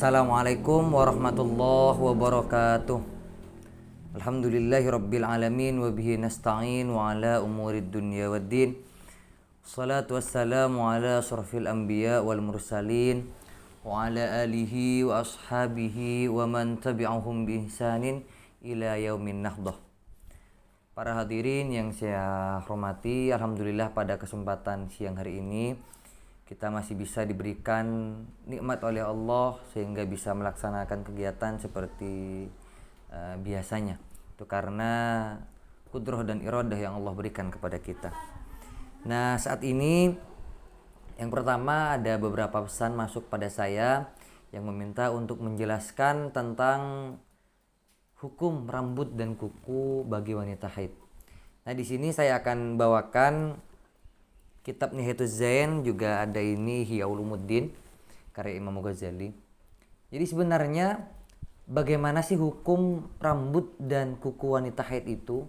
Assalamualaikum warahmatullahi wabarakatuh. Alhamdulillahi rabbil alamin wa bihi nasta'in wa ala umurid dunya waddin. Salatu wassalamu ala asyrafil anbiya wal mursalin wa ala alihi wa ashabihi wa man tabi'ahum bi ihsanin ila yaumin nahdah. Para hadirin yang saya hormati, alhamdulillah pada kesempatan siang hari ini kita masih bisa diberikan nikmat oleh Allah sehingga bisa melaksanakan kegiatan seperti biasanya. Itu karena kudrah dan iradah yang Allah berikan kepada kita. Nah, saat ini yang pertama ada beberapa pesan masuk pada saya yang meminta untuk menjelaskan tentang hukum rambut dan kuku bagi wanita haid. Nah, di sini saya akan bawakan kitab Nihayatul Zain, juga ada ini Ihya Ulumuddin karya Imam Ghazali. Jadi sebenarnya bagaimana sih hukum rambut dan kuku wanita haid itu?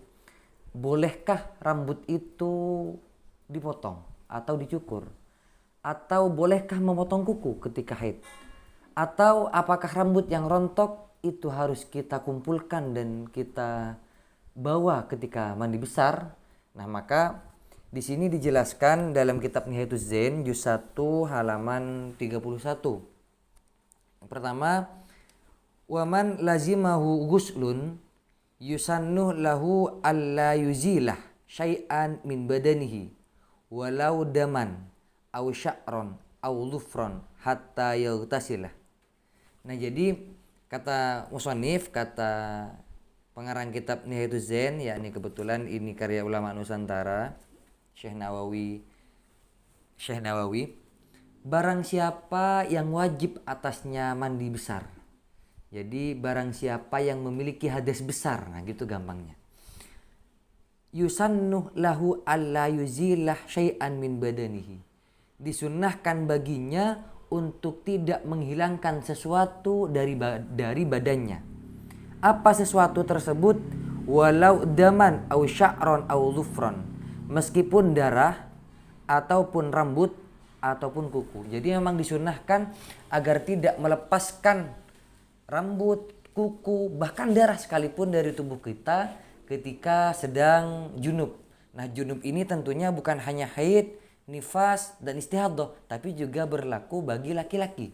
Bolehkah rambut itu dipotong atau dicukur? Atau bolehkah memotong kuku ketika haid? Atau apakah rambut yang rontok itu harus kita kumpulkan dan kita bawa ketika mandi besar? Nah, maka di sini dijelaskan dalam kitab Nihayatul Zain juz 1 halaman 31. Yang pertama, waman lazimahu ghuslun yusannuh lahu alla yuzilah syai'an min badanihi walau daman aw sya'ron aw dhufron hatta yaghtasilah. Nah, jadi kata musannif, kata pengarang kitab Nihayatul Zain, yakni kebetulan ini karya ulama Nusantara Syekh Nawawi, barang siapa yang wajib atasnya mandi besar. Jadi barang siapa yang memiliki hadas besar, nah gitu gampangnya. Yusannuh lahu alla yuzilah syai'an min badanihi. Disunnahkan baginya untuk tidak menghilangkan sesuatu dari badannya. Apa sesuatu tersebut? Walau daman au sya'ron au dhufron. Meskipun darah ataupun rambut ataupun kuku. Jadi memang disunahkan agar tidak melepaskan rambut, kuku, bahkan darah sekalipun dari tubuh kita ketika sedang junub. Nah, junub ini tentunya bukan hanya haid, nifas, dan istihadah, tapi juga berlaku bagi laki-laki.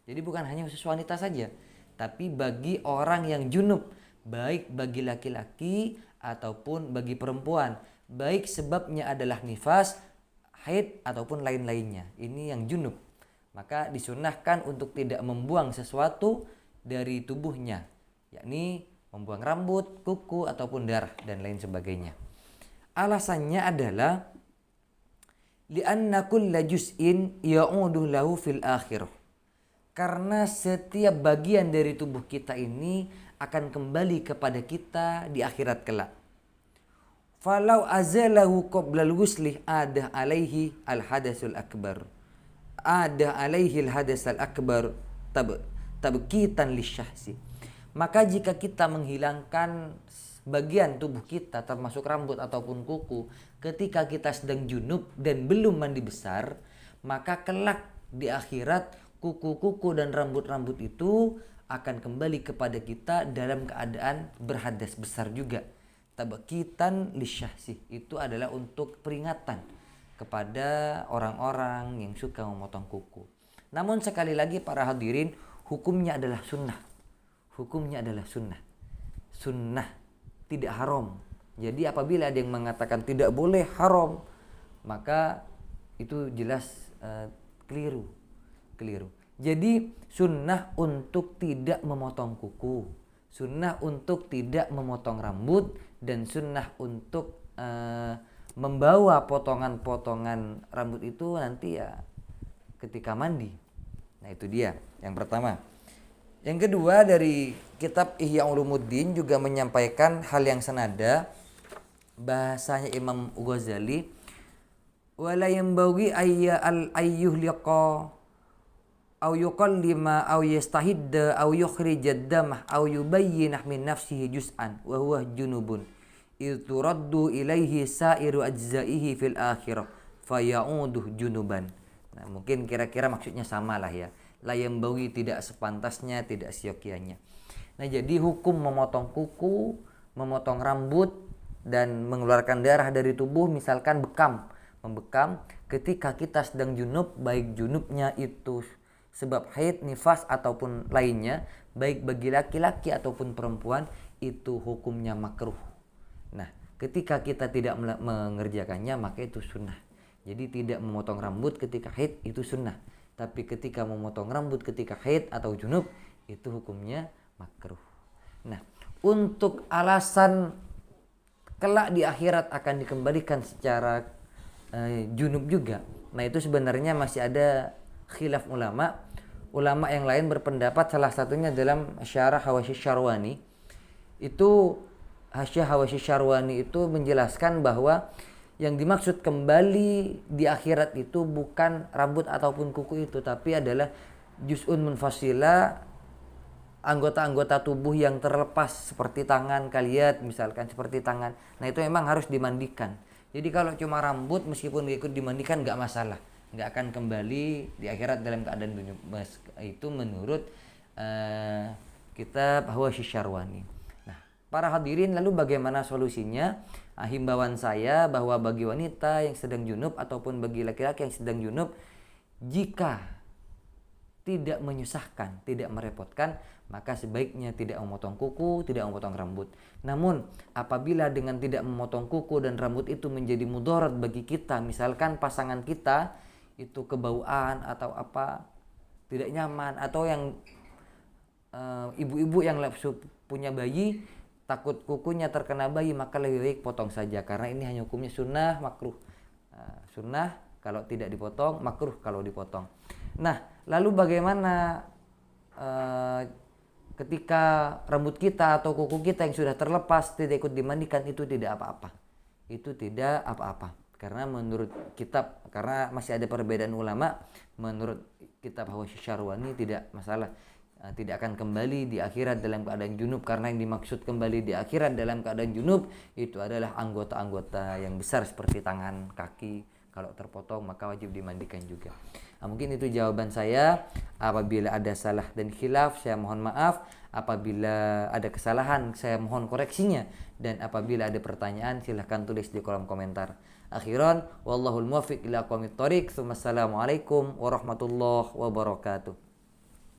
Jadi bukan hanya khusus wanita saja, tapi bagi orang yang junub, baik bagi laki-laki ataupun bagi perempuan. Baik sebabnya adalah nifas, haid ataupun lain-lainnya. Ini yang junub. Maka disunahkan untuk tidak membuang sesuatu dari tubuhnya, yakni membuang rambut, kuku ataupun darah dan lain sebagainya. Alasannya adalah li'anna kulla juz'in ya'udu lahu fil akhirah. Karena setiap bagian dari tubuh kita ini akan kembali kepada kita di akhirat kelak. Falau azalahu qoblal ghuslih ada alaihi al-hadasul akbar. Ada alaihi al-hadasul akbar tabkitan lisyahsi. Maka jika kita menghilangkan bagian tubuh kita termasuk rambut ataupun kuku ketika kita sedang junub dan belum mandi besar, maka kelak di akhirat kuku-kuku dan rambut-rambut itu akan kembali kepada kita dalam keadaan berhadas besar juga. Tabkitan lisyahsi itu adalah untuk peringatan kepada orang-orang yang suka memotong kuku. Namun sekali lagi para hadirin, hukumnya adalah sunnah. Hukumnya adalah sunnah. Sunnah, tidak haram. Jadi apabila ada yang mengatakan tidak boleh, haram, maka itu jelas keliru. Jadi sunnah untuk tidak memotong kuku, sunnah untuk tidak memotong rambut, dan sunnah untuk membawa potongan-potongan rambut itu nanti ya ketika mandi. Nah, itu dia yang pertama. Yang kedua, dari kitab Ihya Ulumuddin juga menyampaikan hal yang senada, bahasanya Imam Ghazali, wala yanbaghi ayyuhliqa aw yuqallima aw yastahidda aw yukhrijad damah aw yubayyinah min nafsihi juz'an wa huwa junubun turaddu ilaihi sa'iru ajzaihi fil akhirah fayauduh junuban. Nah, mungkin kira-kira maksudnya sama lah ya. la yambaghi, tidak sepantasnya, tidak siokianya. Nah, jadi hukum memotong kuku, memotong rambut dan mengeluarkan darah dari tubuh, misalkan membekam ketika kita sedang junub, baik junubnya itu sebab haid, nifas ataupun lainnya, baik bagi laki-laki ataupun perempuan, itu hukumnya makruh. Nah, ketika kita tidak mengerjakannya maka itu sunnah. Jadi tidak memotong rambut ketika haid itu sunnah, tapi ketika memotong rambut ketika haid atau junub itu hukumnya makruh. Nah, untuk alasan kelak di akhirat akan dikembalikan secara junub juga, nah itu sebenarnya masih ada khilaf ulama. Ulama yang lain berpendapat, salah satunya dalam Syarah Hawashi Syarwani, itu Hasyiah Hawashi Syarwani itu menjelaskan bahwa yang dimaksud kembali di akhirat itu bukan rambut ataupun kuku itu, tapi adalah juz'un munfasila, anggota-anggota tubuh yang terlepas seperti tangan kalian, misalkan seperti tangan. Nah itu memang harus dimandikan. Jadi kalau cuma rambut meskipun ikut dimandikan nggak masalah, nggak akan kembali di akhirat dalam keadaan junub. Itu menurut kitab Hawashi Syarwani. Nah, para hadirin, lalu bagaimana solusinya? Himbauan saya bahwa bagi wanita yang sedang junub ataupun bagi laki-laki yang sedang junub, jika tidak menyusahkan, tidak merepotkan, maka sebaiknya tidak memotong kuku, tidak memotong rambut. Namun apabila dengan tidak memotong kuku dan rambut itu menjadi mudarat bagi kita, misalkan pasangan kita itu kebauan atau apa, tidak nyaman, atau yang ibu-ibu yang punya bayi takut kukunya terkena bayi, maka lebih baik potong saja, karena ini hanya hukumnya sunnah makruh. Sunnah kalau tidak dipotong, makruh kalau dipotong. Nah, lalu bagaimana ketika rambut kita atau kuku kita yang sudah terlepas tidak ikut dimandikan? Itu tidak apa-apa. Itu tidak apa-apa. Karena menurut kitab, karena masih ada perbedaan ulama, menurut kitab Hawashi Syarwani tidak masalah. Tidak akan kembali di akhirat dalam keadaan junub, karena yang dimaksud kembali di akhirat dalam keadaan junub itu adalah anggota-anggota yang besar seperti tangan, kaki. Kalau terpotong maka wajib dimandikan juga. Nah, mungkin itu jawaban saya. Apabila ada salah dan khilaf, saya mohon maaf. Apabila ada kesalahan, saya mohon koreksinya. Dan apabila ada pertanyaan, silahkan tulis di kolom komentar. Akhiran, wallahul muwaffiq ila aqwamit thoriq. Wassalamualaikum warahmatullahi wabarakatuh.